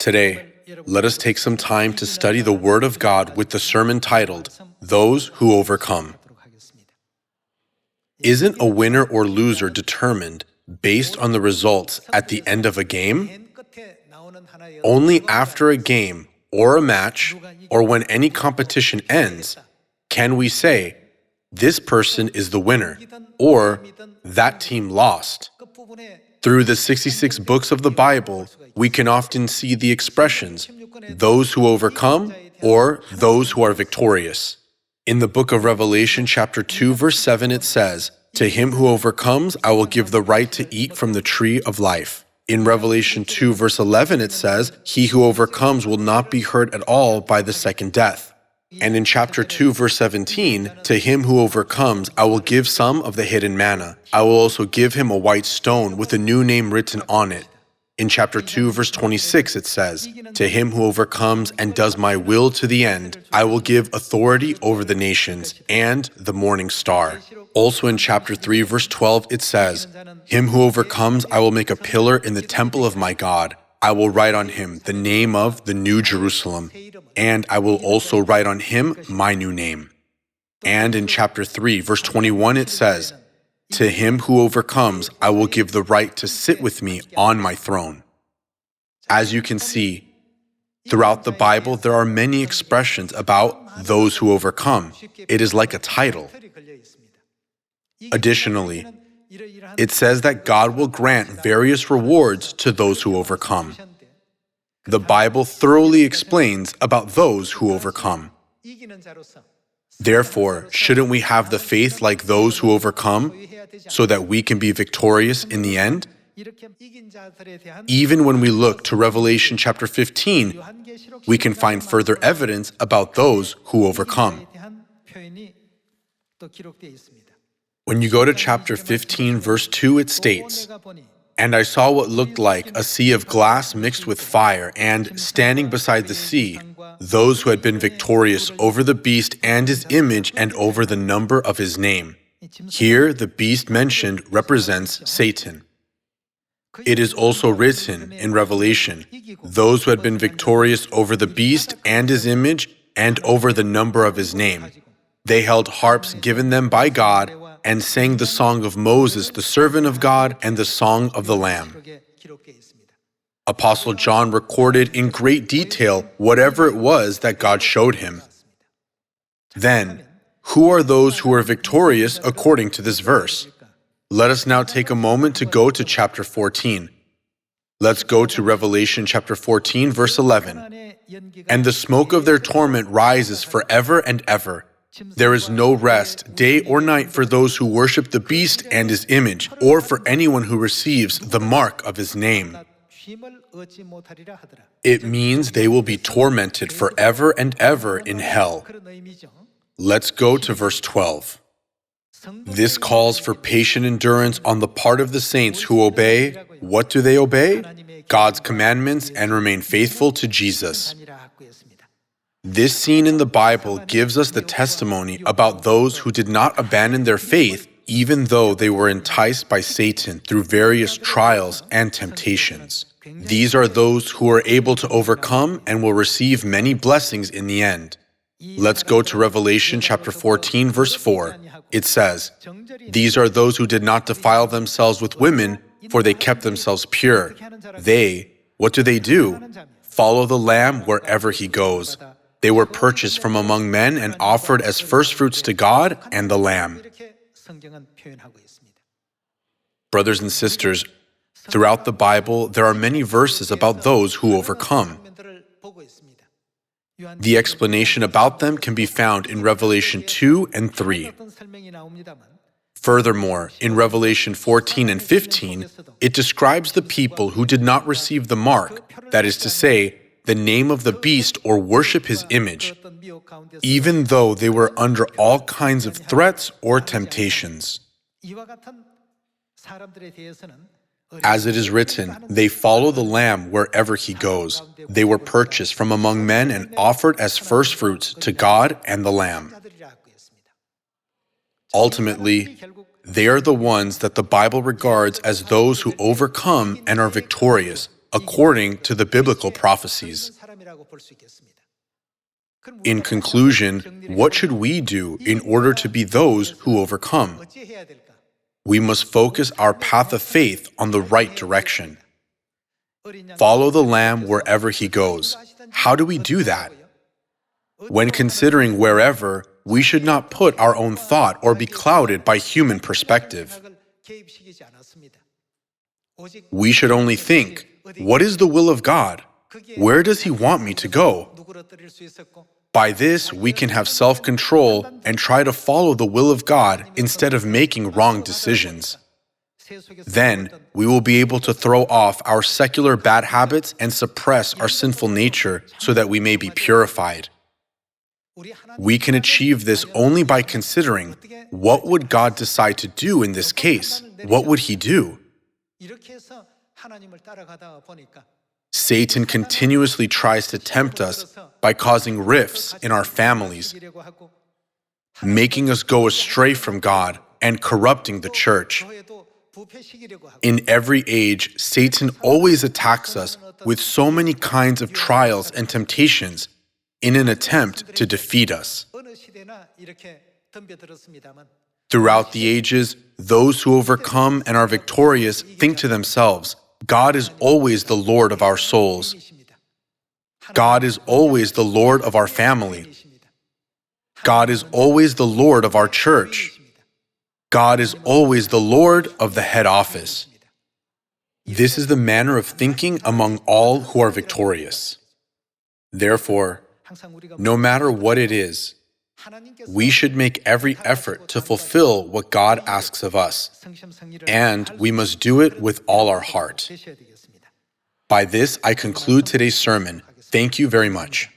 Today, let us take some time to study the Word of God with the sermon titled, Those Who Overcome. Isn't a winner or loser determined based on the results at the end of a game? Only after a game or a match or when any competition ends can we say, this person is the winner, or that team lost. Through the 66 books of the Bible, we can often see the expressions, those who overcome, or those who are victorious. In the book of Revelation, chapter 2, verse 7, it says, "To him who overcomes, I will give the right to eat from the tree of life." In Revelation 2, verse 11, it says, "He who overcomes will not be hurt at all by the second death." And in chapter 2, verse 17, "To him who overcomes, I will give some of the hidden manna. I will also give him a white stone with a new name written on it." In chapter 2, verse 26, it says, "To him who overcomes and does my will to the end, I will give authority over the nations and the morning star." Also in chapter 3, verse 12, it says, "Him who overcomes, I will make a pillar in the temple of my God. I will write on him the name of the New Jerusalem, and I will also write on him my new name." And in chapter 3, verse 21, it says, "To him who overcomes, I will give the right to sit with me on my throne." As you can see, throughout the Bible, there are many expressions about those who overcome. It is like a title. Additionally, it says that God will grant various rewards to those who overcome. The Bible thoroughly explains about those who overcome. Therefore, shouldn't we have the faith like those who overcome so that we can be victorious in the end? Even when we look to Revelation chapter 15, we can find further evidence about those who overcome. When you go to chapter 15, verse 2, it states, "And I saw what looked like a sea of glass mixed with fire, and standing beside the sea, those who had been victorious over the beast and his image and over the number of his name." Here, the beast mentioned represents Satan. It is also written in Revelation, those who had been victorious over the beast and his image and over the number of his name. They held harps given them by God and sang the song of Moses, the servant of God, and the song of the Lamb. Apostle John recorded in great detail whatever it was that God showed him. Then, who are those who are victorious according to this verse? Let us now take a moment to go to chapter 14. Let's go to Revelation chapter 14, verse 11. "And the smoke of their torment rises forever and ever. There is no rest, day or night, for those who worship the beast and his image, or for anyone who receives the mark of his name." It means they will be tormented forever and ever in hell. Let's go to verse 12. This calls for patient endurance on the part of the saints who obey. What do they obey? God's commandments and remain faithful to Jesus. This scene in the Bible gives us the testimony about those who did not abandon their faith even though they were enticed by Satan through various trials and temptations. These are those who are able to overcome and will receive many blessings in the end. Let's go to Revelation chapter 14, verse 4. It says, "These are those who did not defile themselves with women, for they kept themselves pure. They, what do? Follow the Lamb wherever he goes. They were purchased from among men and offered as firstfruits to God and the Lamb." Brothers and sisters, throughout the Bible, there are many verses about those who overcome. The explanation about them can be found in Revelation 2 and 3. Furthermore, in Revelation 14 and 15, it describes the people who did not receive the mark, that is to say, the name of the beast or worship his image, even though they were under all kinds of threats or temptations. As it is written, they follow the Lamb wherever he goes. They were purchased from among men and offered as firstfruits to God and the Lamb. Ultimately, they are the ones that the Bible regards as those who overcome and are victorious according to the biblical prophecies. In conclusion, what should we do in order to be those who overcome? We must focus our path of faith on the right direction. Follow the Lamb wherever he goes. How do we do that? When considering wherever, we should not put our own thought or be clouded by human perspective. We should only think, what is the will of God? Where does he want me to go? By this, we can have self-control and try to follow the will of God instead of making wrong decisions. Then, we will be able to throw off our secular bad habits and suppress our sinful nature so that we may be purified. We can achieve this only by considering, what would God decide to do in this case? What would he do? Satan continuously tries to tempt us by causing rifts in our families, making us go astray from God and corrupting the church. In every age, Satan always attacks us with so many kinds of trials and temptations in an attempt to defeat us. Throughout the ages, those who overcome and are victorious think to themselves, God is always the Lord of our souls. God is always the Lord of our family. God is always the Lord of our church. God is always the Lord of the head office. This is the manner of thinking among all who are victorious. Therefore, no matter what it is, we should make every effort to fulfill what God asks of us, and we must do it with all our heart. By this, I conclude today's sermon. Thank you very much.